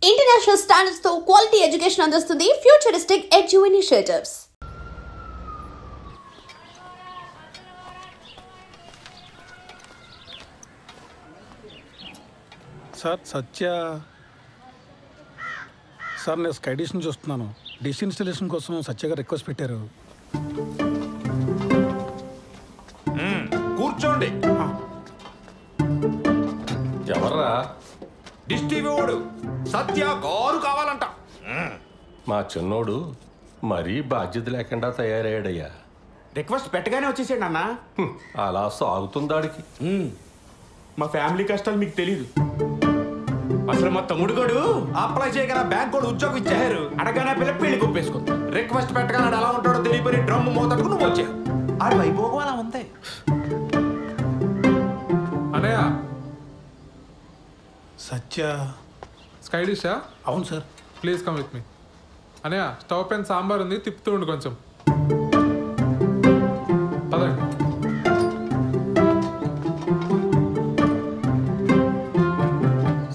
International standards తో quality education అందిస్తుంది futuristic edu initiatives. Sir sir నేను స్కై డిష్ నుంచి వస్తున్నాను. డిష్ ఇన్స్టాలేషన్ కోసం సత్య గారు రిక్వెస్ట్ పెట్టారు. కూర్చోండి. ఎవర్రా? డిష్ టీవీ వాడు సత్య గారు కావాలంట. మా చిన్నోడు మరీ బాధ్యత లేకుండా తయారయ్యాడయ్యా. రిక్వెస్ట్ పెట్టగానే వచ్చేసాడు అన్న. అలా సాగుతుందాడికి. మా ఫ్యామిలీ కష్టాలు మీకు తెలీదు. అసలు మా తమ్ముడు గడు అప్లై చేయగల బ్యాంక్ కూడా ఉద్యోగం ఇచ్చారు. అడగానే పిల్ల పెళ్లి కొప్పేసుకుంది. రిక్వెస్ట్ పెట్టగానే ఎలా ఉంటాడో తెలియపోయి డ్రమ్ మోతట్టుకు నువ్వు వచ్చావు. ఆడు వైభోగం అలా ఉంది. అనయ్య సత్య స్కై డిషా? అవును sir. Please come with me. అనయ్య స్టవ్ పైన సాంబార్ ఉంది, తిప్పుతూ ఉండు కొంచెం. పదండి.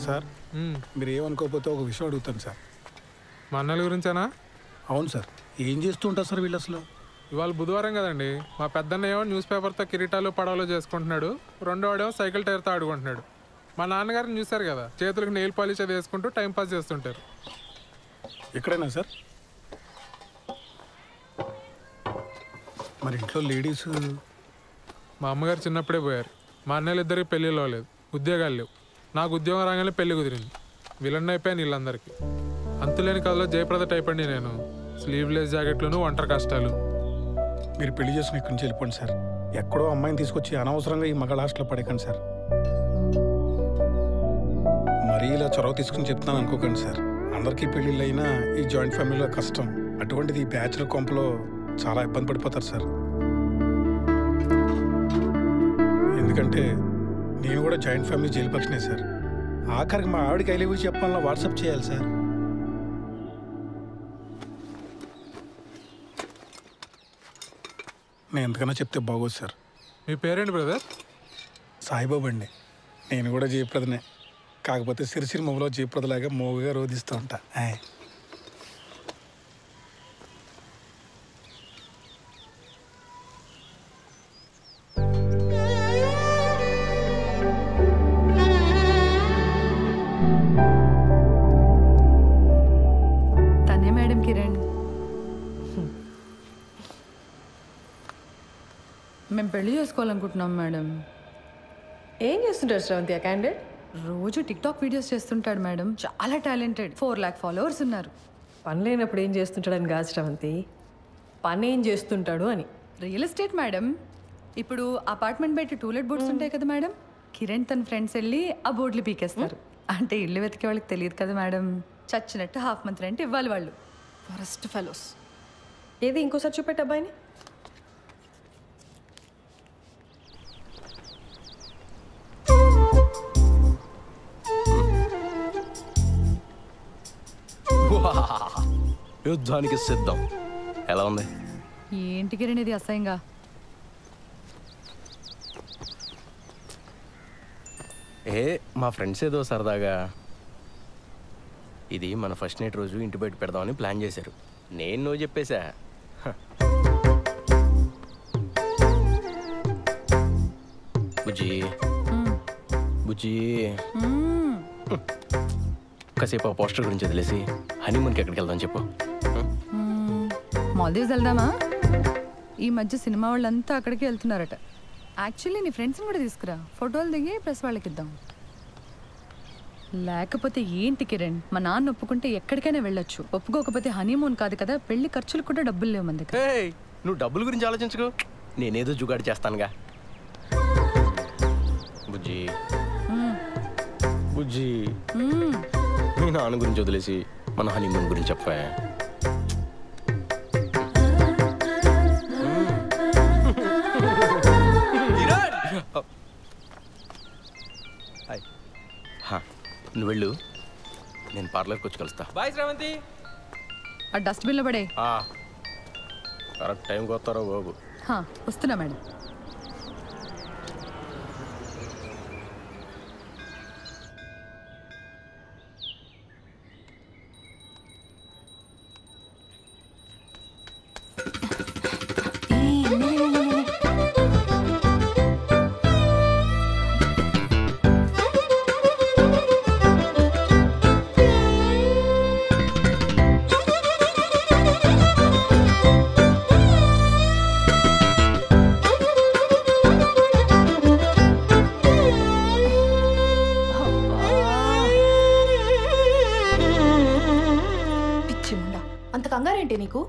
సార్ మీరు ఏమనుకోకపోతే ఒక విషయం అడుగుతాను సార్. మా అన్నల గురించేనా? అవును సార్. ఏం చేస్తూ ఉంటారు సార్ వీళ్ళు అసలు? ఇవాళ బుధవారం కదండి. మా పెద్దన్న ఏమో న్యూస్ పేపర్తో కిరీటాలు పడవలు చేసుకుంటున్నాడు, రెండోవాడేమో సైకిల్ టైర్తో ఆడుకుంటున్నాడు. మా నాన్నగారిని చూశారు కదా, చేతులకు నెయిల్ పాలిష్ అది వేసుకుంటూ టైంపాస్ చేస్తుంటారు. ఎక్కడైనా సార్? మరి ఇంట్లో లేడీస్? మా అమ్మగారు చిన్నప్పుడే పోయారు. మా అన్నయ్యలు ఇద్దరికి పెళ్ళిలో లేదు, ఉద్యోగాలు లేవు. నాకు ఉద్యోగం రాగానే పెళ్లి కుదిరింది. విలన్ అయిపోయాను వీళ్ళందరికీ. అంతులేని కథలో జయప్రద టైప్ అండి నేను. స్లీవ్లెస్ జాకెట్లను, ఒంటరి కష్టాలు. మీరు పెళ్లి చేసుకుని ఇక్కడి నుంచి వెళ్ళిపోండి సార్. ఎక్కడో అమ్మాయిని తీసుకొచ్చి అనవసరంగా ఈ మగ హాస్టల్లో పడేకండి సార్. మరీ ఇలా చొరవ తీసుకుని చెప్తాను అనుకోకండి సార్. అందరికీ పెళ్ళిళ్ళు అయినా ఈ జాయింట్ ఫ్యామిలీలో కష్టం. అటువంటిది ఈ బ్యాచులర్ కొంపలో చాలా ఇబ్బంది పడిపోతారు సార్. ఎందుకంటే నేను కూడా జాయింట్ ఫ్యామిలీ జైలు పక్షనే సార్. ఆఖరికి మా ఆవిడకి ఐలేవి చెప్పాలన్నా వాట్సాప్ చేయాలి సార్. నేను ఎంతకన్నా చెప్తే బాగోదు సార్. మీ పేరేంటి బ్రదర్? సాయిబాబు అండి. నేను కూడా జయప్రదనే, కాకపోతే సిరిసిరి మొగలో జయప్రదలాగా మోగుగా రోధిస్తూ ఉంటా. తనే మేడం కిరణ్. మేము పెళ్లి చేసుకోవాలనుకుంటున్నాం మేడం. ఏం చేస్తుంటారు శ్రవంతి ఆ క్యాండిడేట్? రోజు టిక్టాక్ వీడియోస్ చేస్తుంటాడు మేడం. చాలా టాలెంటెడ్. 4 lakh ఫాలోవర్స్ ఉన్నారు. పని లేనప్పుడు ఏం చేస్తుంటాడని కాదు శ్రవంతి, పని ఏం చేస్తుంటాడు అని. Real estate madam. ఇప్పుడు అపార్ట్మెంట్ బయట టూలెట్ బోర్డ్స్ ఉంటాయి కదా మేడం, కిరణ్ తన ఫ్రెండ్స్ వెళ్ళి ఆ బోర్డులు పీకేస్తారు. అంటే ఇల్లు వెతికే వాళ్ళకి తెలియదు కదా మేడం. చచ్చినట్టు హాఫ్ మంత్ రెంట్ ఇవ్వాలి వాళ్ళు. Forest fellows. ఏది ఇంకోసారి చూపెట్టు అబ్బాయిని. యుద్ధానికి సిద్ధం. ఎలా ఉంది? ఏంటి కిరణ్ ఇది అసహ్యంగా? మా ఫ్రెండ్స్ ఏదో సరదాగా ఇది మన ఫస్ట్ నైట్ రోజు ఇంటి బయట పెడదామని ప్లాన్ చేశారు. నేను నువ్వు చెప్పేశా. బుజ్జి బుజ్జి కాసేపు ఆ పోస్టర్ గురించి వదిలేసి హనీమూన్కి ఎక్కడికి వెళ్దాం చెప్పు. మాల్దీవ్స్ వెళ్దామా? ఈ మధ్య సినిమా వాళ్ళంతా అక్కడికి వెళ్తున్నారట. యాక్చువల్లీ నీ ఫ్రెండ్స్ని కూడా తీసుకురా, ఫోటోలు దిగి ప్రెస్ వాళ్ళకి ఇద్దాం. లేకపోతే ఏంటి కిరణ్, మా నాన్న ఒప్పుకుంటే ఎక్కడికైనా వెళ్ళొచ్చు, ఒప్పుకోకపోతే హనీమూన్ కాదు కదా, పెళ్లి ఖర్చులు కూడా డబ్బులు లేవు మన దగ్గర. నువ్వు డబ్బుల గురించి ఆలోచించుకో, నేనేదో జుగాడు చేస్తానుగా. బుజ్జి బుజ్జి మీ నాన్న గురించి వదిలేసి మన హనీమూన్ గురించి చెప్పా. నువ్వు వెళ్ళు, నేను పార్లర్కి వచ్చి కలుస్తా. బాయ్ శ్రవంతి. ఆ డస్ట్బిన్లో పడే. కరెక్ట్ టైంకి వస్తారో బాబు. వస్తున్నా మేడం. అంత కంగారేంటి నీకు?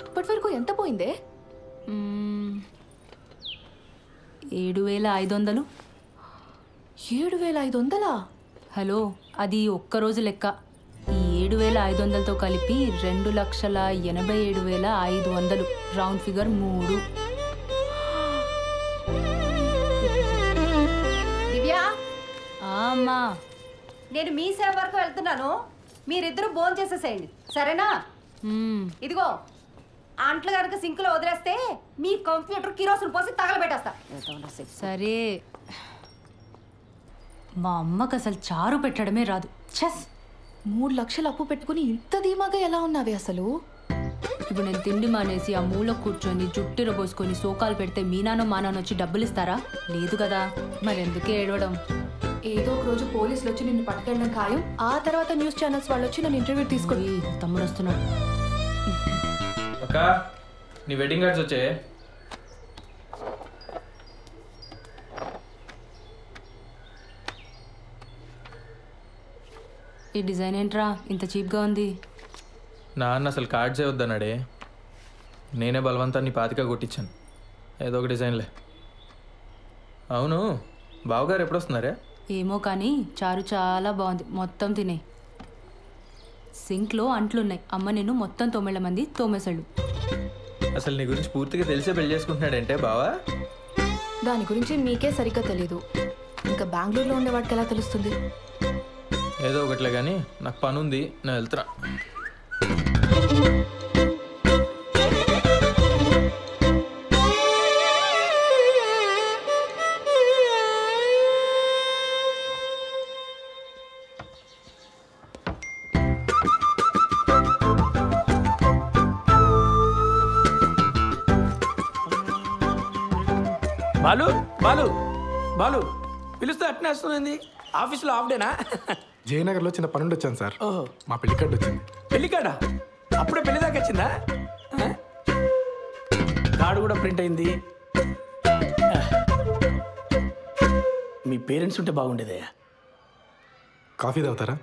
ఇప్పటి వరకు ఎంత పోయిందే? 7,500. 7,500? హలో, అది ఒక్కరోజు లెక్క. ఈ 7,500తో కలిపి 2,87,500. Round figure 3. దివ్యా, అమ్మా, నేను మీ సేవ వరకు వెళ్తున్నాను. మీరిద్దరూ భోజనం చేసేసేయండి, సరేనా? ఇదిగో అంట్లు కనుక సింకులో వదిలేస్తే మీ కంప్యూటర్ కిరోసిన్ పోసి తగలబెట్టేస్తా. సరే. మా అమ్మకు అసలు చారు పెట్టడమే రాదు. చెస్. 3 లక్షలు అప్పు పెట్టుకుని ఇంత ధీమాగా ఎలా ఉన్నావే అసలు? ఇప్పుడు నేను తిండి మానేసి ఆ మూల కూర్చొని జుట్టిర పోసుకొని సోకాలు పెడితే మీ నాన్న మా నాన్న వచ్చి డబ్బులు ఇస్తారా? లేదు కదా, మరెందుకే ఏడవడం? ఏదో ఒక రోజు పోలీసులు వచ్చి నిన్ను పట్టుకెళ్ళడం ఖాయం. ఆ తర్వాత న్యూస్ ఛానల్స్ వాళ్ళు వచ్చి నన్ను ఇంటర్వ్యూ తీసుకొని. తమ్ముడు వస్తున్నాడు. అక్క, నీ వెడ్డింగ్ కార్డ్స్ వచ్చే. ఈ డిజైన్ ఏంట్రా ఇంత చీప్గా ఉంది? నాన్న అసలు కార్డ్సే వద్దన్నాడే. నేనే బలవంతాన్ని 25 కొట్టించాను. ఏదో ఒక డిజైన్లే. అవును, బావగారు ఎప్పుడు వస్తున్నారే? ఏమో కానీ చారు చాలా బాగుంది. మొత్తం తినే. సింక్లో అంట్లున్నాయి. అమ్మ నేను మొత్తం 9 మంది తోమేశాడు. అసలు నీ గురించి పూర్తిగా తెలిసే పెళ్లి చేసుకుంటున్నాడంటే బావా? దాని గురించి మీకే సరిగ్గా తెలీదు. ఇంకా బెంగళూరులో ఉండేవాడికి ఎలా తెలుస్తుంది? ఏదో ఒకట్లే కానీ నాకు పని ఉంది, నేను వెళ్తున్నా. బాలు బాలు బాలు పిలుస్తే అట్నే వస్తుంది. ఆఫీస్లో హాఫ్ డేనా? జయనగర్లో చిన్న పనుండి వచ్చాను సార్. మా పెళ్లి కార్డు వచ్చింది. పెళ్లి కార్డా? అప్పుడే పెళ్లి దాకా వచ్చిందా? కార్డు కూడా ప్రింట్ అయింది. మీ పేరెంట్స్ ఉంటే బాగుండేదే. కాఫీ తాగుతారా?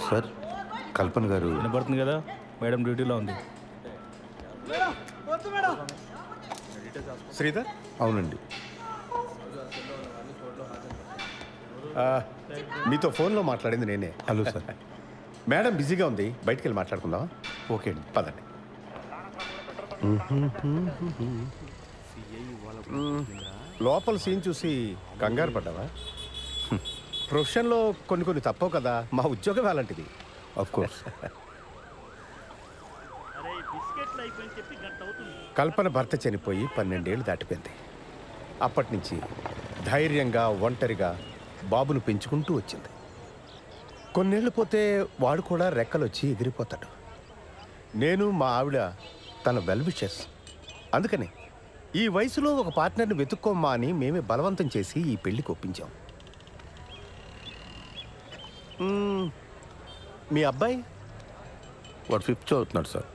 సార్, కల్పన గారు వినపడుతుంది కదా? మేడం డ్యూటీలో ఉంది. శ్రీధర్? అవునండి. మీతో ఫోన్లో మాట్లాడింది నేనే. Hello sir. మేడం బిజీగా ఉంది, బయటికి వెళ్ళి మాట్లాడుకుందామా? ఓకే అండి, పదండి. లోపల సీన్ చూసి కంగారు పడ్డావా? ప్రొఫెషన్లో కొన్ని తప్పవు కదా, మా ఉద్యోగం అలాంటిది. Of course. కల్పన భర్త చనిపోయి 12 ఏళ్ళు దాటిపోయింది. అప్పటి నుంచి ధైర్యంగా ఒంటరిగా బాబును పెంచుకుంటూ వచ్చింది. కొన్నేళ్ళు పోతే వాడు కూడా రెక్కలొచ్చి ఎగిరిపోతాడు. నేను మా ఆవిడ తన వెల్ విషెస్. అందుకని ఈ వయసులో ఒక పార్ట్నర్ని వెతుక్కోమ్మా అని మేమే బలవంతం చేసి ఈ పెళ్లికి ఒప్పించాం. మీ అబ్బాయి? వాడు 5th చదువుతున్నాడు సార్.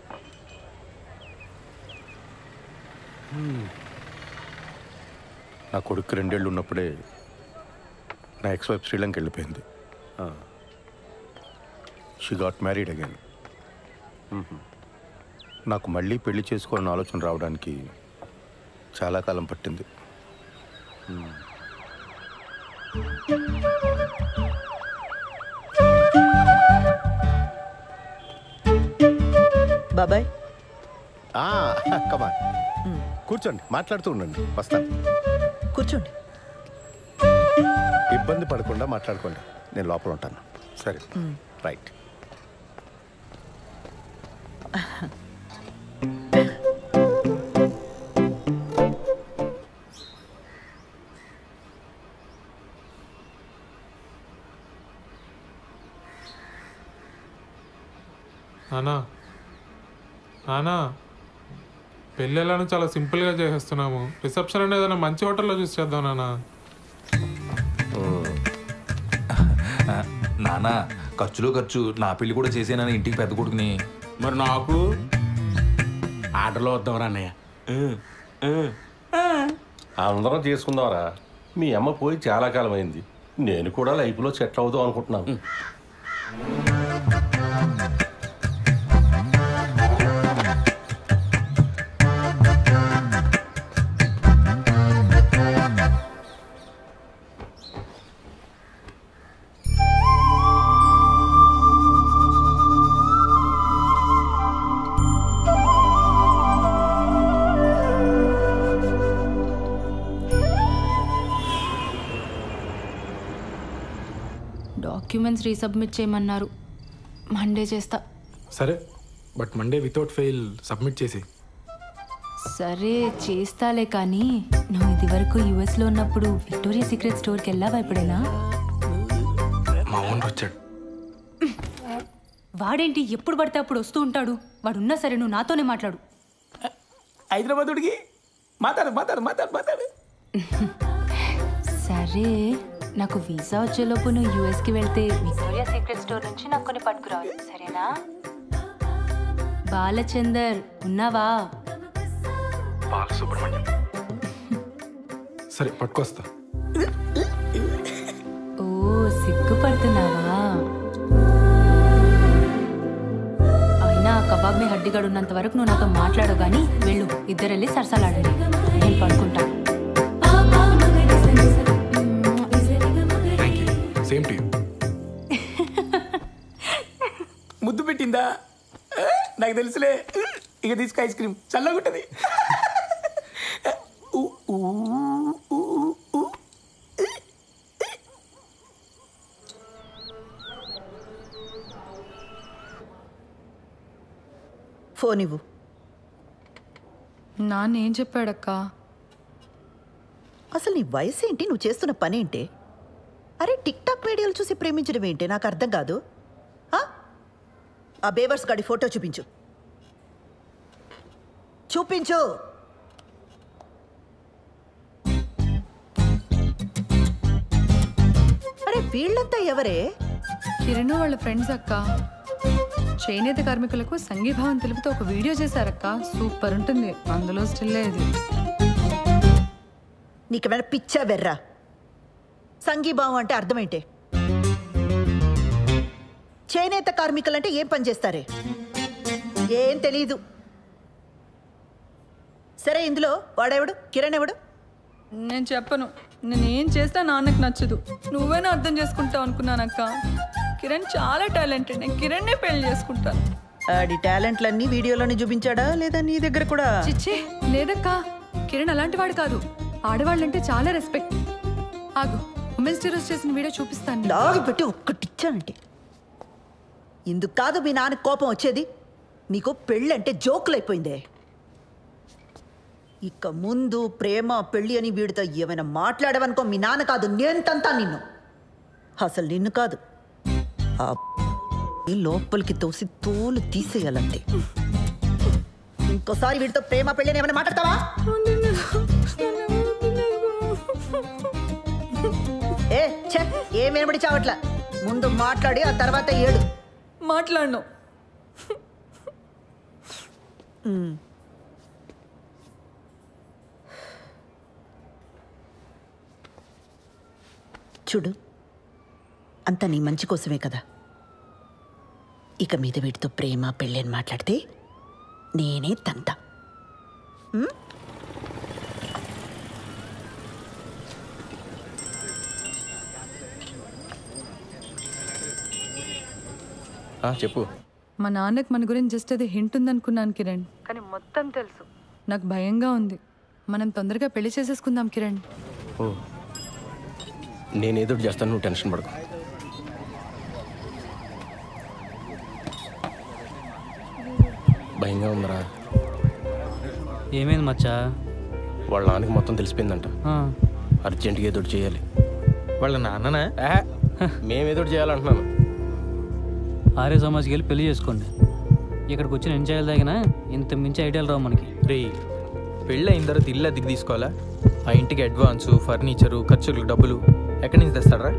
నా కొడుకు 2 ఏళ్ళు ఉన్నప్పుడే నా ఎక్స్-వైఫ్ శ్రీలంక వెళ్ళిపోయింది. She got married again. నాకు మళ్ళీ పెళ్లి చేసుకోవాలని ఆలోచన రావడానికి చాలా కాలం పట్టింది. బాబాయ్, కమాన్, కూర్చోండి, మాట్లాడుతూ ఉండండి. వస్తాను. కూర్చోండి. ఇబ్బంది పడకుండా మాట్లాడుకోండి, నేను లోపల ఉంటాను. సరే, రైట్. నానా నానా, పెళ్ళి ఎలానో చాలా సింపుల్గా చేసేస్తున్నాము. రిసెప్షన్ అనేది ఏదైనా మంచి హోటల్లో చూసి చేద్దాం నానా. నానా, ఖర్చులో ఖర్చు. నా పెళ్లి కూడా చేసేనని ఇంటికి పెద్ద కొడుకుని. మరి నాకు ఆటలో వద్దాం అన్నయ్య. అందరం చేసుకుందాంరా. మీ అమ్మ పోయి చాలా కాలం అయింది. నేను కూడా లైఫ్లో సెటిల్ అవుదాం అనుకుంటున్నాను. డాక్యుమెంట్స్ రీసబ్మిట్ చేయమన్నారు. మండే చేస్తా. సరే, but Monday without fail submit చేసి. సరే చేస్తాలే, కానీ నువ్వు ఇది వరకు యుఎస్లో ఉన్నప్పుడు విక్టోరియా సీక్రెట్ స్టోర్కి వెళ్ళావా ఎప్పుడైనా? మా ఓనర్ వచ్చాడు. వాడేంటి ఎప్పుడు పడితే అప్పుడు వస్తూ ఉంటాడు? వాడున్నా సరే నువ్వు నాతోనే మాట్లాడు. హైదరాబాదుడికి మాట్లాడు మాట్లాడు మాట్లాడు మాట్లాడు. సరే, నాకు వీసా వచ్చేలోపు నువ్వు యూఎస్కి వెళ్తే విక్టోరియా సీక్రెట్ స్టోర్ నుంచి నాకు కొన్ని పట్టుకురావాలి, సరేనా? బాలచందర్ ఉన్నావా? బాలసుబ్రహ్మణ్యం. సరే పట్టుకొస్తా. ఓ సిగ్గుపడుతున్నావా? అయినా కబాబ్ మీ హడ్డిగాడు ఉన్నంత వరకు నువ్వు నాతో మాట్లాడవు, కానీ వెళ్ళు, ఇద్దరు వెళ్ళి సరసాలాడండి, నేను పడుకుంటా. Same to you. ముద్దు పెట్టిందా? నాకు తెలుసులే. ఇక తీసుకు ఐస్ క్రీమ్ చల్లగుంటది. ఫోన్ ఇవ్వు. నాన్న ఏం చెప్పాడక్క? అసలు నీ వయసు ఏంటి? నువ్వు చేస్తున్న పని ఏంటి? అరే టిక్ టాక్ వీడియోలు చూసి ప్రేమించడం ఏంటి? నాకు అర్థం కాదు. ఆ బేవర్స్ గాడి ఫోటో చూపించు. చూపించు. అరే వీళ్ళంతా ఎవరే? కిరణ్ వాళ్ళ ఫ్రెండ్స్ అక్క. చేనేత కార్మికులకు సంఘీభావం తెలుపుతూ ఒక వీడియో చేశారక్క. సూపర్ ఉంటుంది. అందులో స్టిల్ లేదు. నీకేమైనా పిచ్చా వెర్రా? సంఘీభావం అంటే అర్థమేంటే? చేనేత కార్మికులంటే ఏం పని చేస్తారే? ఏం తెలీదు. సరే, ఇందులో వాడెవడు? కిరణ్ ఎవడు? నేను చెప్పను. నేనేం చేస్తా నాన్నకు నచ్చదు. నువ్వేనా అర్థం చేసుకుంటావు అనుకున్నానక్క. కిరణ్ చాలా టాలెంటెడ్. నేను కిరణ్నే పెళ్లి చేసుకుంటాను. ఆడి టాలెంట్లన్నీ వీడియోలోనే చూపించాడా లేదా నీ దగ్గర కూడా? చిచ్చే లేదక్క. కిరణ్ అలాంటి వాడు కాదు. ఆడవాళ్ళంటే చాలా రెస్పెక్ట్. ఆగు, ఉమెన్స్ డే రోజు చేసిన వీడియో చూపిస్తాను. లాగి పెట్టి ఒక్కటిచ్చానంటే ఇందుకు కాదు మీ నాన్న కోపం వచ్చేది. నీకు పెళ్ళంటే జోకులైపోయిందే. ఇక ముందు ప్రేమ పెళ్ళి అని వీడితో ఏమైనా మాట్లాడవనుకో, మీ నాన్న కాదు నేను తంతా నిన్ను. అసలు నిన్ను కాదు, ఆ లోపలికి తోసి తోలు తీసేయాలంతే. ఇంకోసారి వీడితో ప్రేమ పెళ్ళి అని ఏమైనా మాట్లాడతావా? ఏ ఛే, ఏం వినబడి చావట్లా. ముందు మాట్లాడి ఆ తర్వాత ఏడు. మాట్లాడను. చూడు, అంతా నీ మంచి కోసమే కదా. ఇక మీద వీటితో ప్రేమ పెళ్ళి అని మాట్లాడితే నేనే తంతా. చెప్పు. మా నాన్నకు మన గురించి జస్ట్ అది హింట్ ఉందనుకున్నాను కిరణ్, కానీ మొత్తం తెలుసు. నాకు భయంగా ఉంది. మనం తొందరగా పెళ్లి చేసేసుకుందాం కిరణ్. ఓ, నేనేదో చేస్తాను, నువ్వు టెన్షన్ పడకు. భయంగా ఉందరా. ఏమైంది మచ్చా? వాళ్ళ నాన్నకి మొత్తం తెలిసిపోయిందంట. అర్జెంటుగా ఏదో చేయాలి. వాళ్ళ నాన్ననా? మేమేదో చేయాలంటున్నాను. ఆర్య సమాజ్కి వెళ్ళి పెళ్లి చేసుకోండి. ఇక్కడికి వచ్చి నేను చేయాలి తగిన ఇంత మించి ఐడియాలు రావు మనకి. రే, పెళ్ళి అయిన తర్వాత ఇల్లు అద్దెకి తీసుకోవాలా? ఆ ఇంటికి అడ్వాన్సు, ఫర్నిచరు, ఖర్చులకు డబ్బులు ఎక్కడి నుంచి తెస్తాడరా?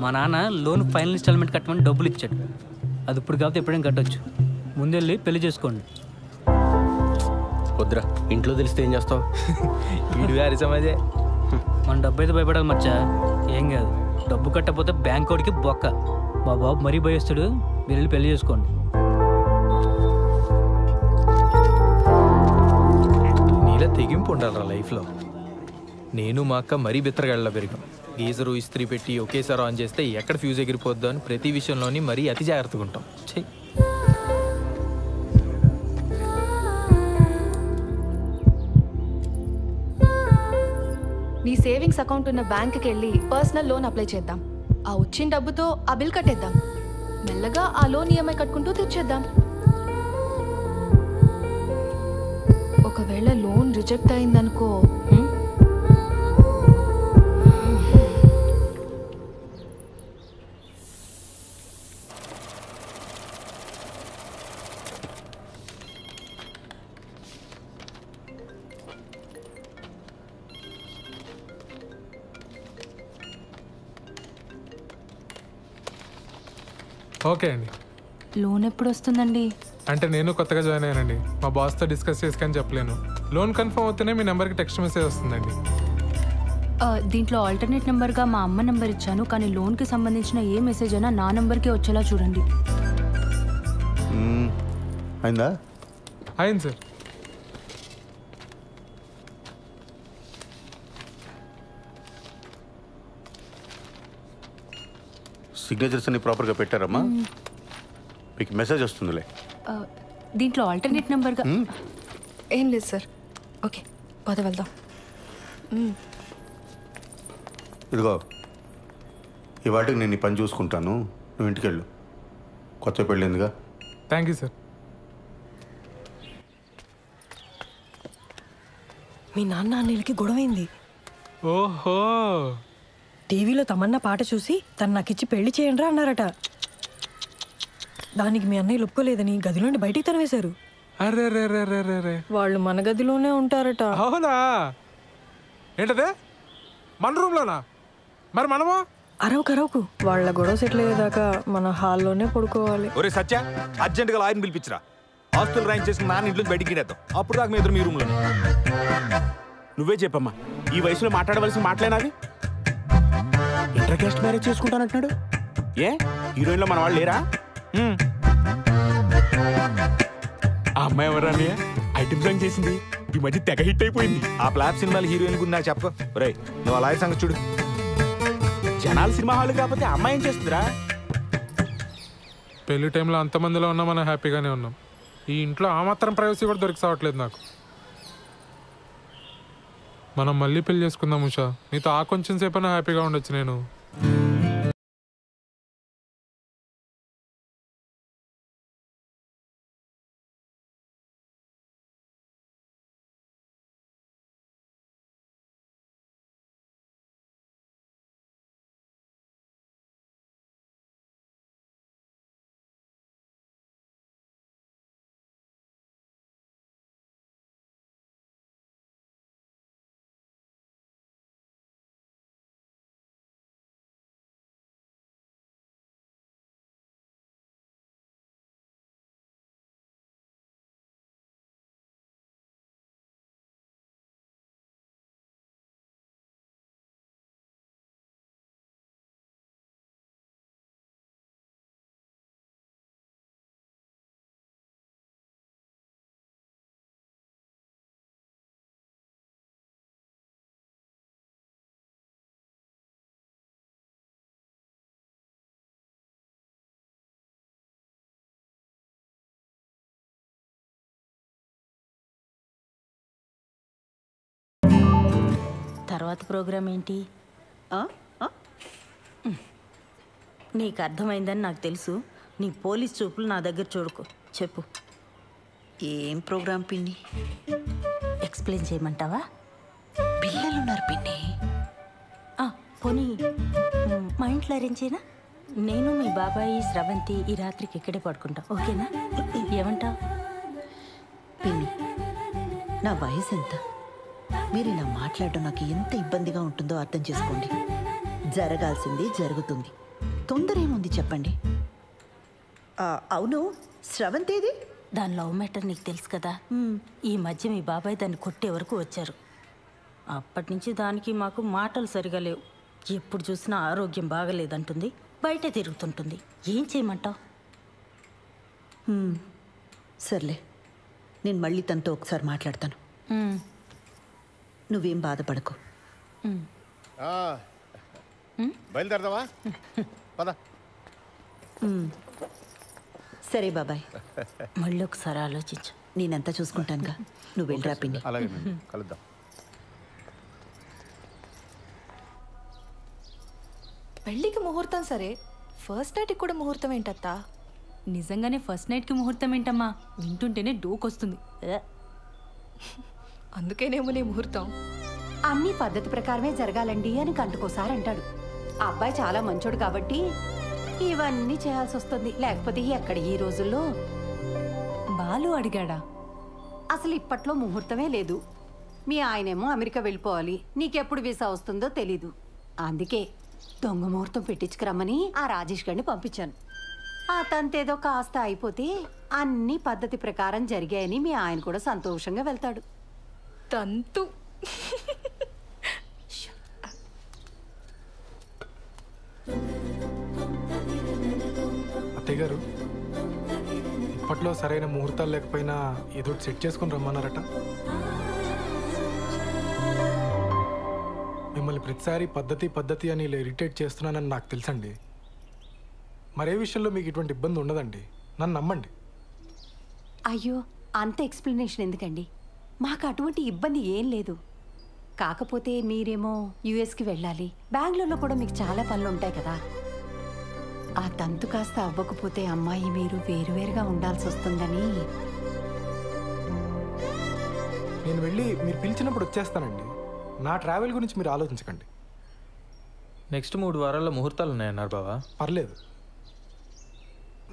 మా నాన్న లోన్ ఫైనల్ ఇన్స్టాల్మెంట్ కట్టమని డబ్బులు ఇచ్చాడు. అది ఇప్పుడు కాకపోతే ఎప్పుడైనా కట్టొచ్చు. ముందెళ్ళి పెళ్లి చేసుకోండి. వద్దురా, ఇంట్లో తెలిస్తే ఏం చేస్తావు? వీడు గారి సమాజే. మన డబ్బు అయితే భయపడాలి మచ్చా. ఏం కాదు, డబ్బు కట్టకపోతే బ్యాంక్ వాడికి బొక్క. మా బాబు మరీ భయస్తాడు. మీరు వెళ్ళి పెళ్లి చేసుకోండి. నీలా తెగింపు ఉండాలరా లైఫ్లో. నేను మా అక్క మరీ బిత్తరగాళ్ళ పెరిగాం. గీజరు ఇస్త్రీ పెట్టి ఒకేసారి ఆన్ చేస్తే ఎక్కడ ఫ్యూజ్ ఎగిరిపోద్దో అని ప్రతి విషయంలోని మరీ అతి జాగ్రత్తగా ఉంటాం. చెయ్యి. నీ సేవింగ్స్ అకౌంట్ ఉన్న బ్యాంక్కి వెళ్ళి పర్సనల్ లోన్ అప్లై చేద్దాం. ఆ వచ్చిన డబ్బుతో ఆ బిల్ కట్టేద్దాం. మెల్లగా ఆ లోన్ ఈఎంఐ కట్టుకుంటూ తెచ్చేద్దాం. ఒకవేళ లోన్ రిజెక్ట్ అయిందనుకో, ఓకే అండి. లోన్ ఎప్పుడు వస్తుందండి? అంటే నేను కొత్తగా జాయిన్ అయ్యానండి. మా బాస్తో డిస్కస్ చేసుకొని చెప్పలేను. లోన్ కన్ఫర్మ్ అవుతూనే మీ నెంబర్కి టెక్స్ట్ మెసేజ్ వస్తుందండి. దీంట్లో ఆల్టర్నేట్ నెంబర్గా మా అమ్మ నెంబర్ ఇచ్చాను, కానీ లోన్కి సంబంధించిన ఏ మెసేజ్ అయినా నా నెంబర్కి వచ్చేలా చూడండి. అయిందా? అయింది సార్. సిగ్నేచర్స్ అన్ని ప్రాపర్గా పెట్టారమ్మా? మీకు మెసేజ్ వస్తుందిలే. దీంట్లో ఆల్టర్నేట్ నెంబర్గా ఏం లేదు సార్. ఓకే, పద వెళ్దాం. ఇదిగో, ఈ వాటికి నేను ఈ పని చూసుకుంటాను. నువ్వు ఇంటికి వెళ్ళు. కొత్త పెళ్ళిందిగా. Thank you sir. మీ నాన్న అన్నయ్యలకి గొడవైంది. ఓహో. టీవీలో తమన్నా పాట చూసి తను నాకిచ్చి పెళ్లి చేయండిరా అన్నారట. దానికి మీ అన్నయ్య ఒప్పుకోలేదని గదిలోండి బయటికి తరివేశారు. అరే వాళ్ళు మన గదిలోనే ఉంటారట. అవునా? ఏంటదే, మన రూమ్లోనా? మరి మనము అరవకు. వాళ్ళ గొడవ సెటిల్ అయ్యేదాకా మన హాల్లోనే పడుకోవాలి. ఒరే సత్య, అర్జెంటుగా లాయర్ని పిలిపించరా. ఆస్తులు రాయింగ్ చేసుకుని నాన్న ఇంట్లో బయటికి గిడేద్దాం. అప్పుడు దాకా మీ ఎదురు మీ రూమ్లో. నువ్వే చెప్పమ్మా, ఈ వయసులో మాట్లాడవలసిన మాటలేనాది? ఇంటర్ కాస్ట్ మ్యారేజ్ చేసుకుంటానంటున్నాడు. ఏ హీరోయిన్లో మన వాళ్ళు లేరా? ఆ అమ్మాయి ఎవరా అన్నయ్య? ఐటమ్ సాంగ్ చేసింది, ఈ మధ్య తెగ హిట్ అయిపోయింది. ఆ ఫ్లాప్ సినిమాలు హీరోయిన్ గురించి నాకు చెప్పు. రే, నువ్వు అలాగే సంగతి చూడు. జనాలు సినిమా హాల్ కాకపోతే అమ్మాయి ఏం చేస్తుందిరా? పెళ్లి టైంలో అంతమందిలో ఉన్నా మనం హ్యాపీగానే ఉన్నాం. ఈ ఇంట్లో ఆ మాత్రం ప్రైవసీ కూడా దొరికి సావట్లేదు నాకు. మనం మళ్ళీ పెళ్లి చేసుకుందాం ఉషా. నీతో ఆ కొంచెం సేపైనా హ్యాపీగా ఉండొచ్చు. నేను తర్వాత ప్రోగ్రామ్ ఏంటి? నీకు అర్థమైందని నాకు తెలుసు. నీ పోలీస్ చూపులు నా దగ్గర చూడుకో. చెప్పు, ఏం ప్రోగ్రామ్ పిన్ని? ఎక్స్ప్లెయిన్ చేయమంటావా? పిల్లలున్నారు పిన్ని. పోనీ మా ఇంట్లో అరేంజ్ చేయనా? నేను మీ బాబాయి స్రవంతి ఈ రాత్రికి ఇక్కడే పడుకుంటాం, ఓకేనా? ఏమంటావు? పిన్ని, నా వయసు ఎంత? మీరు ఇలా మాట్లాడడం నాకు ఎంత ఇబ్బందిగా ఉంటుందో అర్థం చేసుకోండి. జరగాల్సింది జరుగుతుంది. తొందర ఏముంది చెప్పండి. అవును, స్రవంతేది? దాని లవ్ మ్యాటర్ నీకు తెలుసు కదా. ఈ మధ్య మీ బాబాయ్ దాన్ని కొట్టే వరకు వచ్చారు. అప్పటి నుంచి దానికి మాకు మాటలు సరిగా లేవు. ఎప్పుడు చూసినా ఆరోగ్యం బాగలేదంటుంది, బయట తిరుగుతుంటుంది. ఏం చేయమంటావు? సర్లే, నేను మళ్ళీ తనతో ఒకసారి మాట్లాడతాను. నువ్వేం బాధపడకు. బయలుదేరదావా? పద. సరే బాబాయ్, మళ్ళీ ఒకసారి ఆలోచించు. నేనంతా చూసుకుంటానుగా, నువ్వు వెళ్ళరా పిన్ని. అలాగే కలుద్దాం. పెళ్ళికి ముహూర్తం సరే, ఫస్ట్ నైట్కి కూడా ముహూర్తం ఏంటత్తా? నిజంగానే ఫస్ట్ నైట్కి ముహూర్తం ఏంటమ్మా? వింటుంటేనే డోకొస్తుంది. అందుకేనేమో నీ ముహూర్తం. అన్ని పద్ధతి ప్రకారమే జరగాలండి అని గంటకోసారి అంటాడు. ఆ అబ్బాయి చాలా మంచోడు కాబట్టి ఇవన్నీ చేయాల్సి వస్తుంది. లేకపోతే ఎక్కడ ఈ రోజుల్లో. బాలు అడిగాడా? అసలు ఇప్పట్లో ముహూర్తమే లేదు. మీ ఆయనేమో అమెరికా వెళ్ళిపోవాలి, నీకెప్పుడు వీసా వస్తుందో తెలీదు. అందుకే దొంగ ముహూర్తం పెట్టించుకురమ్మని ఆ రాజేష్ గారిని పంపించాను. ఆ తంతేదో కాస్త అయిపోతే అన్ని పద్ధతి ప్రకారం జరిగాయని మీ ఆయన కూడా సంతోషంగా వెళ్తాడు. తంతు. అత్తయ్య గారు, ఇప్పట్లో సరైన ముహూర్తాలు లేకపోయినా ఏదో సెట్ చేసుకుని రమ్మన్నారట. మిమ్మల్ని ప్రతిసారి పద్ధతి అని ఇలా ఇరిటేట్ చేస్తున్నానని నాకు తెలుసండి. మరే విషయంలో మీకు ఇటువంటి ఇబ్బంది ఉండదండి, నన్ను నమ్మండి. అయ్యో, అంత ఎక్స్ప్లెనేషన్ ఎందుకండి? మాకు అటువంటి ఇబ్బంది ఏం లేదు. కాకపోతే మీరేమో యుఎస్కి వెళ్ళాలి, బెంగళూరులో కూడా మీకు చాలా పనులు ఉంటాయి కదా. ఆ తంతు కాస్త అవ్వకపోతే అమ్మాయి మీరు వేరువేరుగా ఉండాల్సి వస్తుందని. నేను వెళ్ళి మీరు పిలిచినప్పుడు వచ్చేస్తానండి. నా ట్రావెల్ గురించి మీరు ఆలోచించకండి. నెక్స్ట్ 3 వారాల్లో ముహూర్తాలు ఉన్నాయన్నారు బావా. పర్లేదు,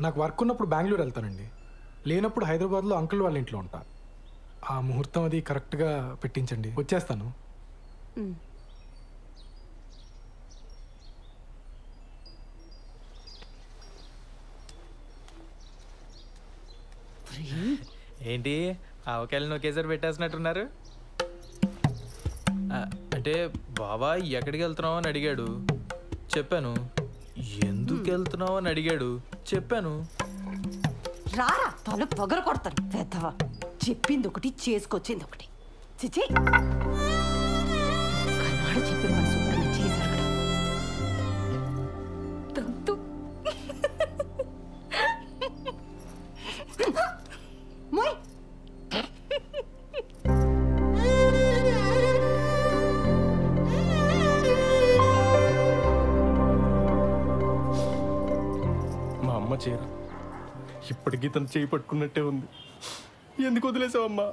నాకు వర్క్ ఉన్నప్పుడు బెంగళూరు వెళ్తానండి, లేనప్పుడు హైదరాబాద్లో అంకుల్ వాళ్ళ ఇంట్లో ఉంటా. ఆ ముహూర్తం అది కరెక్ట్గా పెట్టించండి, వచ్చేస్తాను. ఏంటి ఆవకాయలను ఒకేసారి పెట్టేసినట్టున్నారు? అంటే బాబా ఎక్కడికి వెళ్తున్నావు అని అడిగాడు, చెప్పాను. ఎందుకు వెళ్తున్నావు అని అడిగాడు, చెప్పాను. రారా తల పొగర కొడతాను పెద్దవా. చెప్పింది ఒకటి, చేసుకొచ్చింది ఒకటి. చిచి, కన్నాడు చెప్పిన మన శుభ్రంగా చేశారు. మా అమ్మ చీర ఇప్పటికీ తను చేయి పట్టుకున్నట్టే ఉంది. ఎందుకు వదిలేసావమ్మా?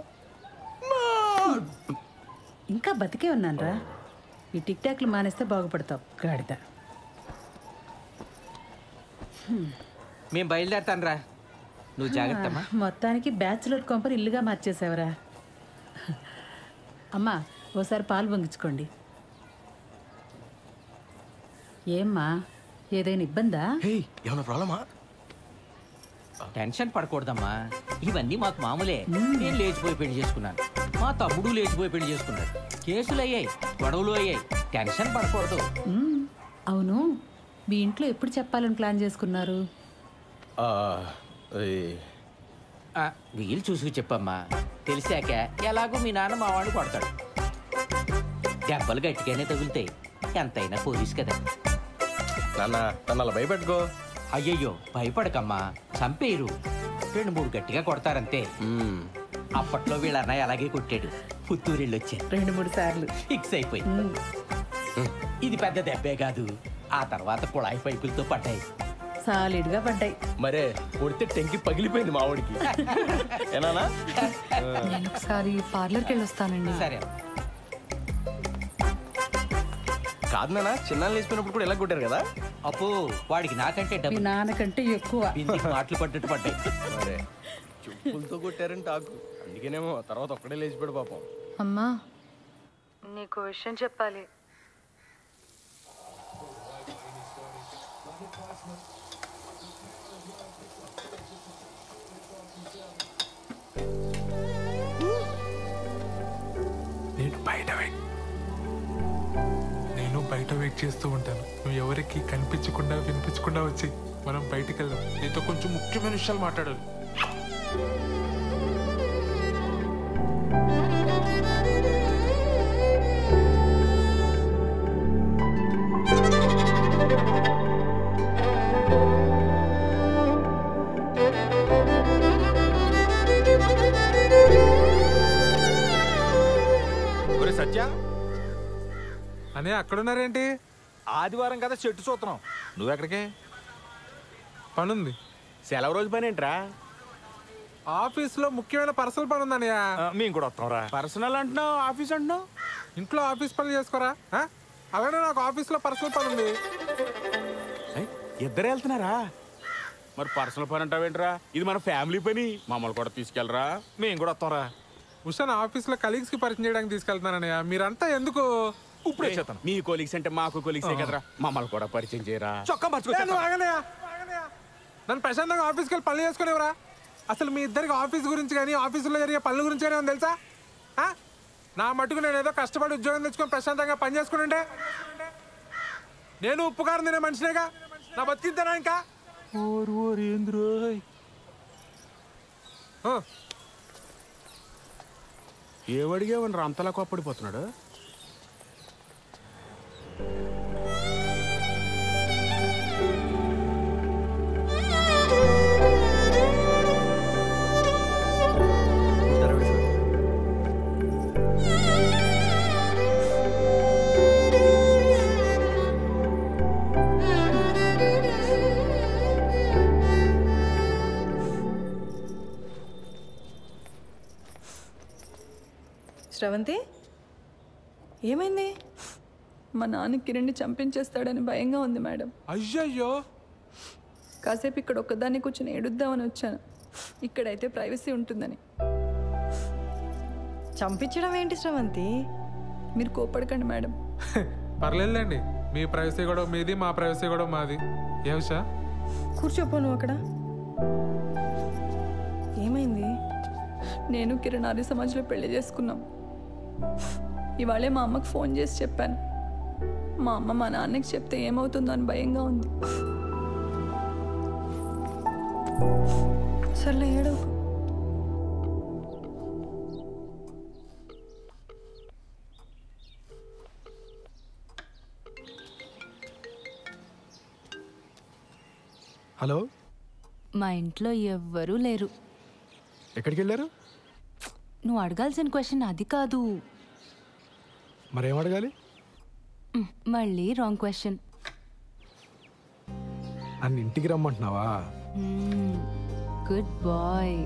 ఇంకా బతికే ఉన్నానరా. ఈ టిక్ టాక్లు మానేస్తే బాగుపడతావు గాడిద. మేము బయలుదేరతాను రా, నువ్వు జాగ్రత్తమ్మా. మొత్తానికి బ్యాచులర్ కొంపని ఇల్లుగా మార్చేసావరా. అమ్మా, ఓసారి పాలు పొంగించుకోండి. ఏమ్మా, ఏదైనా ఇబ్బందా? ఏమైనా ప్రాబ్లమా? టెన్షన్ పడకూడదమ్మా, ఇవన్నీ మాకు మామూలే. నేను లేచిపోయి పెళ్లి చేసుకున్నాను, మా తమ్ముడు లేచిపోయి పెళ్లి చేసుకున్నాడు. కేసులు అయ్యాయి, గొడవలు అయ్యాయి, టెన్షన్ పడకూడదు. అవును, మీ ఇంట్లో ఎప్పుడు చెప్పాలని ప్లాన్ చేసుకున్నారు? వీలు చూసి చెప్పమ్మా, తెలిసాక ఎలాగో మీ నాన్న మా వాడిని కొడతాడు. దెబ్బలు గట్టిగానే తగులుతాయి, ఎంతైనా పోలీస్ కదా. నాన్న నన్ను అలా భయపెట్టుకో. అయ్యయ్యో భయపడకమ్మా, చంపేయరు. 2-3 గట్టిగా కొడతారంతే. అప్పట్లో వీళ్ళ అన్నయ్య అలాగే కొట్టాడు, పుత్తూరెళ్ళి వచ్చాడు 2-3 సార్లు. ఫిక్స్ అయిపోయింది. ఇది పెద్ద దెబ్బే కాదు, ఆ తర్వాత కుళాయి పైపులతో పడ్డాయి. సాలిడ్గా పడ్డాయి. మరే కొడితే టెంకి పగిలిపోయింది మా వాడికి. ఏనానా? నేను ఒకసారి పార్లర్కి వెళ్ళి వస్తానండి. సరే. కాదు నాన్న, చిన్నాళ్ళు వేసిపోయినప్పుడు కూడా ఎలా కొట్టారు కదా. అప్పు వాడికి నాకంటే మీ నాన్నకంటే ఎక్కువ మాటలు పడ్డట్టు పడ్డాయి. మరే చెప్పులతో కొట్టారని టాకు, అందుకేనేమో తర్వాత ఒక్కడే లేచిపోయాడు పాపం. అమ్మా, నీకు విషయం చెప్పాలి. నేను బయట వెయిట్ చేస్తూ ఉంటాను. నువ్వు ఎవరికి కనిపించకుండా వినిపించకుండా వచ్చి మనం బయటికి వెళ్దాం. నీతో కొంచెం ముఖ్యమైన విషయాలు మాట్లాడాలి. సత్య అనే అక్కడున్నారేంటి? ఆదివారం కదా చెట్టు చూస్తున్నాం. నువ్వెక్కడికే? పనుంది. సెలవు రోజు పని ఏంట్రా? ఆఫీస్లో ముఖ్యమైన పర్సనల్ పని ఉందన్నయ్య. మేము కూడా వస్తాంరా. పర్సనల్ అంటున్నావు, ఆఫీస్ అంటున్నావు. ఇంట్లో ఆఫీస్ పనులు చేసుకోరా? అలానే నాకు ఆఫీస్లో పర్సనల్ పని ఉంది. ఇద్దరు వెళ్తున్నారా? మరి పర్సనల్ పని అంటావేంట్రా? ఇది మన ఫ్యామిలీ పని. మమ్మల్ని కూడా తీసుకెళ్ళరా? మేము కూడా వస్తాంరా. ఉషాన్ ఆఫీస్లో కలీగ్స్ కి పరిచయం చేయడానికి తీసుకెళ్తున్నానన్నయ్య. మీరంతా ఎందుకు ఇప్పుడు వచ్చేస్తాను? మీ కొలీగ్స్ అంటే మాకు కొలీగ్సే కదరా, మమ్మల్ని కూడా పరిచయం చేయరా? చొక్కా నన్ను ప్రశాంతంగా ఆఫీస్కి వెళ్ళి పనులు చేసుకునేవరా? అసలు మీ ఇద్దరికి ఆఫీస్ గురించి కానీ ఆఫీసులో జరిగే పనుల గురించి కానీ ఉంది తెలుసా? నా మటుకు నేను ఏదో కష్టపడి ఉద్యోగం తెచ్చుకొని ప్రశాంతంగా పని చేసుకుని నేను ఉప్పుకారం తినే మనిషినేగా. నా బతికిద్దానా ఇంకా? ఏమడిగేవని అంతలా కోప్పడిపోతున్నాడు? శ్రవంతి, ఏమైంది? మా నాన్న కిరణ్ని చంపించేస్తాడని భయంగా ఉంది మేడం. అయ్యయ్యో. కాసేపు ఇక్కడ ఒక్కదాన్ని కూర్చొని ఏడుద్దామని వచ్చాను. ఇక్కడైతే ప్రైవసీ ఉంటుందని. చంపించడం ఏంటి శ్రవంతి? మీరు కోపడకండి మేడం. పర్లేదులేండి. మీ ప్రైవసీ కూడా మీది, మా ప్రైవసీ కూడా మాది. ఏ ఉషా? కూర్చోపో నువ్వు అక్కడ. ఏమైంది? నేను కిరణ్ ఆర్య సమాజ్లో పెళ్లి చేసుకున్నాం. ఇవాళే మా అమ్మకు ఫోన్ చేసి చెప్పాను. మా అమ్మ మా నాన్నకి చెప్తే ఏమవుతుందో అని భయంగా ఉంది. సర్లే ఏడవకు. హలో, మా ఇంట్లో ఎవ్వరూ లేరు. ఎక్కడికి వెళ్ళారు? నువ్వు అడగాల్సిన క్వశ్చన్ అది కాదు. మరేం అడగాలి? మళ్ళీ రాంగ్ క్వశ్చన్. నన్ను ఇంటికి రమ్మంటున్నావా? Good bye.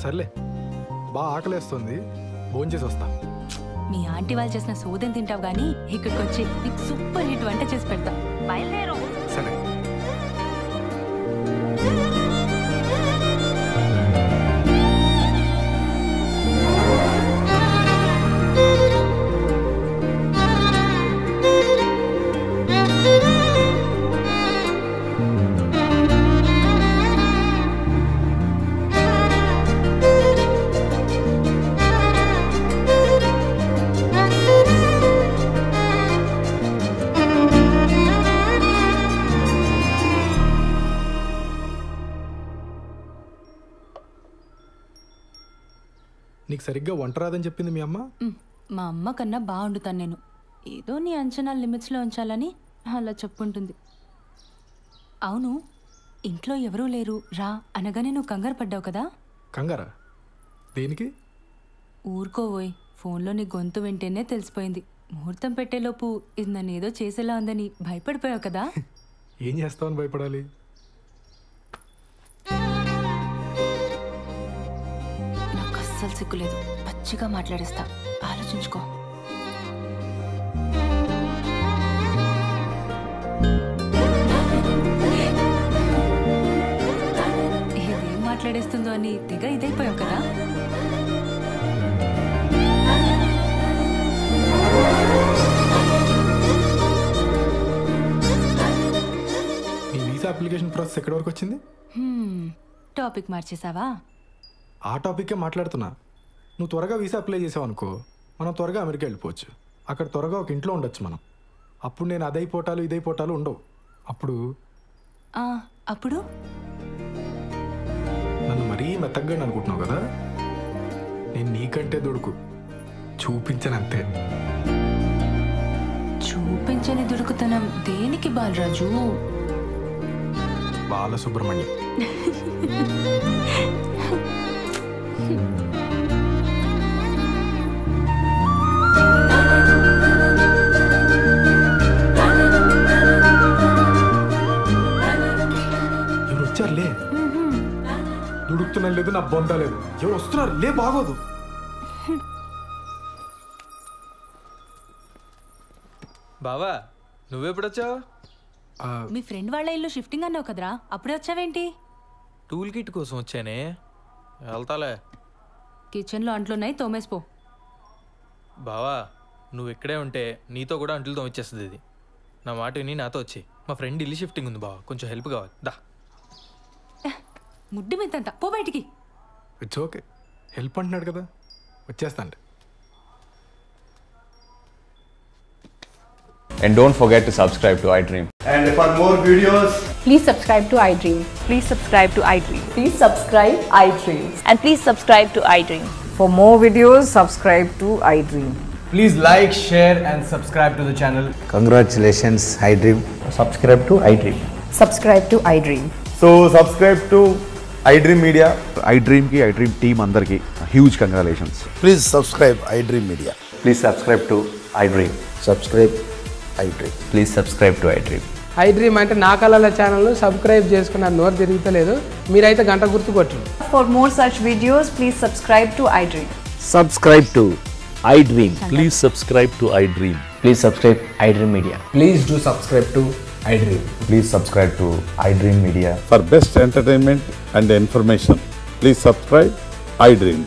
సర్లే, బాగా ఆకలేస్తుంది, భోజనం చేసి వస్తా. మీ ఆంటీ వాళ్ళు చేసిన సోదం తింటావు కానీ ఇక్కడికి వచ్చి నీకు సూపర్ హిట్ వంట చేసి పెడతా. బయలుదేరు. సరే. నీకు సరిగ్గా వంట రాదని చెప్పింది మీ అమ్మ? మా అమ్మ కన్నా బాగా వండుతాను నేను. ఏదో నీ అంచనా లిమిట్స్లో ఉంచాలని అలా చెప్పుంటుంది. అవును, ఇంట్లో ఎవరూ లేరు రా అనగానే నువ్వు కంగారు పడ్డావు కదా? కంగారా? దేనికి? ఊరుకోవోయ్, ఫోన్లో నీ గొంతు వింటేనే తెలిసిపోయింది. ముహూర్తం పెట్టేలోపు ఇది నన్ను ఏదో చేసేలా ఉందని భయపడిపోయావు కదా? ఏం చేస్తావని భయపడాలి? నాకు అస్సలు సిగ్గులేదు. పచ్చిగా మాట్లాడేస్తా, ఆలోచించుకో. ఇదేం మాట్లాడేస్తుందో అని తెగ ఇదైపోయావు కదా? వీసా అప్లికేషన్ ప్రాసెస్ ఎక్కడి వరకు వచ్చింది? టాపిక్ మార్చేసావా? ఆ టాపిక్కే మాట్లాడుతున్నా. నువ్వు త్వరగా వీసా అప్లై చేసావు అనుకో, మనం త్వరగా అమెరికా వెళ్ళిపోవచ్చు. అక్కడ త్వరగా ఒక ఇంట్లో ఉండొచ్చు మనం. అప్పుడు నేను అదైపోటాలు ఇదైపోటాలు ఉండవు. అప్పుడు అప్పుడు నన్ను మరీ మెత్తగా అనుకుంటున్నావు కదా, నేను నీకంటే దొడుకు చూపించనంతే. చూపించని దుడుకుతనం దేనికి బాలరాజు? బాలసుబ్రహ్మణ్యం. ఎవరు వచ్చారులే? దుడుకుతున్నా లేదు, నా బొంద లేదు. ఎవరు వస్తున్నారు లే, బాగోదు. బావా నువ్వెప్పుడొచ్చావు? మీ ఫ్రెండ్ వాళ్ళ ఇల్లు షిఫ్టింగ్ అన్నావు కదరా, అప్పుడే వచ్చావేంటి? టూల్ కిట్ కోసం వచ్చానే, వెళ్తాలే. కిచెన్లో అంట్లున్నాయి, తోమేసిపో. బావా నువ్వు ఇక్కడే ఉంటే నీతో కూడా అంట్లు తోమిచ్చేస్తుంది ఇది. నా మాట విని నాతో వచ్చి. మా ఫ్రెండ్ ఇల్లు షిఫ్టింగ్ ఉంది బావా, కొంచెం హెల్ప్ కావాలి. దా ముడ్డి మీదంట, పో బయటికి. ఇట్స్ ఓకే, హెల్ప్ అంటున్నాడు కదా, వచ్చేస్తాండి. And don't forget to subscribe to iDream. And for more videos, please subscribe to iDream. Please subscribe to iDream. Please subscribe iDream. And please subscribe to iDream. For more videos, subscribe to iDream. Please like, share and subscribe to the channel. Congratulations, iDream. subscribe to iDream. Subscribe to iDream. So subscribe to iDream Media. iDream ki iDream team andarki huge congratulations. Please subscribe iDream Media. Please subscribe to iDream. Subscribe iDream. Please subscribe to iDream. iDream అంటే నా కళల channel subscribe చేసుకున్న నోరు తిరుగుతలేదు, మీరైతే గంట గుర్తు కొట్టండి. For more such videos, please subscribe to iDream. Subscribe to iDream. Please subscribe to iDream. Please subscribe iDream Media. Please do subscribe to iDream. Please subscribe to iDream Media. For best entertainment and information, please subscribe iDream.